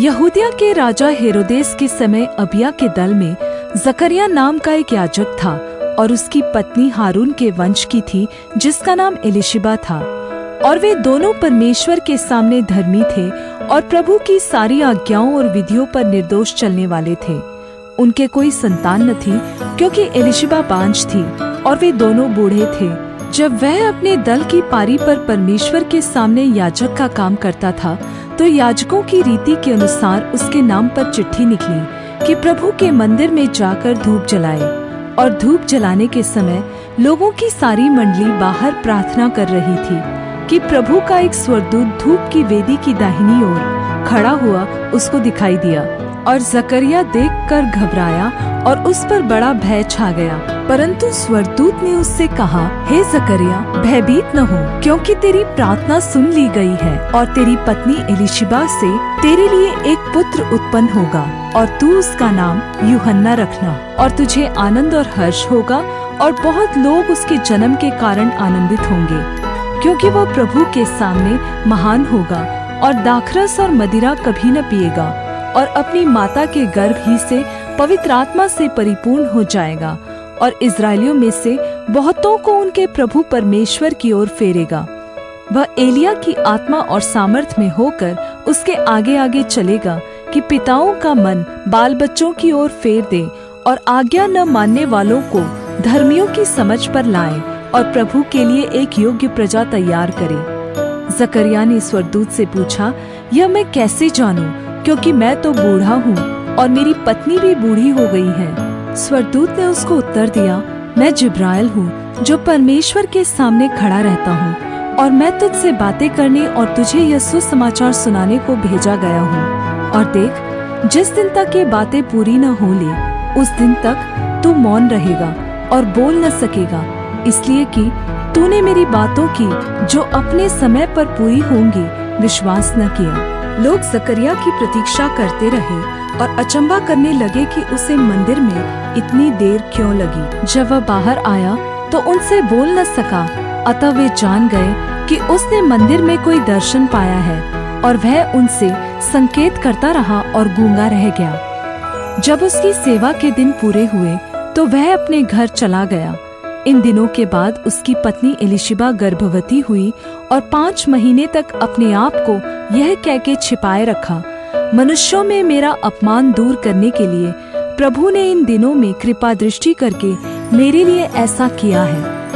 यहूदिया के राजा हेरोदेस के समय अबिय्याह के दल में जकरिया नाम का एक याजक था और उसकी पत्नी हारून के वंश की थी जिसका नाम एलीशिबा था। और वे दोनों परमेश्वर के सामने धर्मी थे और प्रभु की सारी आज्ञाओं और विधियों पर निर्दोष चलने वाले थे। उनके कोई संतान न थी क्योंकि एलीशिबा बांझ थी और वे दोनों बूढ़े थे। जब वह अपने दल की पारी पर परमेश्वर के सामने याजक का काम करता था तो याजकों की रीति के अनुसार उसके नाम पर चिट्ठी निकली कि प्रभु के मंदिर में जाकर धूप जलाए। और धूप जलाने के समय लोगों की सारी मंडली बाहर प्रार्थना कर रही थी कि प्रभु का एक स्वर्गदूत धूप की वेदी की दाहिनी ओर खड़ा हुआ उसको दिखाई दिया। और जकरिया देखकर घबराया और उस पर बड़ा भय छा गया। परंतु स्वर्गदूत ने उससे कहा, हे जकरिया, भयभीत न हो, क्योंकि तेरी प्रार्थना सुन ली गई है और तेरी पत्नी एलीशिबा से तेरे लिए एक पुत्र उत्पन्न होगा और तू उसका नाम यूहन्ना रखना। और तुझे आनंद और हर्ष होगा और बहुत लोग उसके जन्म के कारण आनंदित होंगे, क्योंकि वह प्रभु के सामने महान होगा और दाखरस और मदिरा कभी न पिएगा और अपनी माता के गर्भ ही से पवित्र आत्मा से परिपूर्ण हो जाएगा और इस्राएलियों में से बहुतों को उनके प्रभु परमेश्वर की ओर फेरेगा। वह एलिय्याह की आत्मा और सामर्थ में होकर उसके आगे आगे चलेगा कि पिताओं का मन बाल बच्चों की ओर फेर दे और आज्ञा न मानने वालों को धर्मियों की समझ पर लाए और प्रभु के लिए एक योग्य प्रजा तैयार करे। जकरिया ने स्वर्गदूत से पूछा, यह मैं कैसे जानूं, क्योंकि मैं तो बूढ़ा हूँ और मेरी पत्नी भी बूढ़ी हो गई है। स्वर्गदूत ने उसको उत्तर दिया, मैं जिब्राइल हूँ जो परमेश्वर के सामने खड़ा रहता हूँ और मैं तुझसे बातें करने और तुझे यह सुसमाचार सुनाने को भेजा गया हूँ। और देख, जिस दिन तक ये बातें पूरी न हो ले उस दिन तक तू मौन रहेगा और बोल न सकेगा, इसलिए कि तूने मेरी बातों की जो अपने समय पर पूरी होंगी विश्वास न किया। लोग जकरिया की प्रतीक्षा करते रहे और अचंभा करने लगे कि उसे मंदिर में इतनी देर क्यों लगी। जब वह बाहर आया तो उनसे बोल न सका, अतः वे जान गए कि उसने मंदिर में कोई दर्शन पाया है। और वह उनसे संकेत करता रहा और गूंगा रह गया। जब उसकी सेवा के दिन पूरे हुए तो वह अपने घर चला गया। इन दिनों के बाद उसकी पत्नी एलीशिबा गर्भवती हुई और 5 महीने तक अपने आप को यह कह के छिपाए रखा, मनुष्यों में मेरा अपमान दूर करने के लिए प्रभु ने इन दिनों में कृपा दृष्टि करके मेरे लिए ऐसा किया है।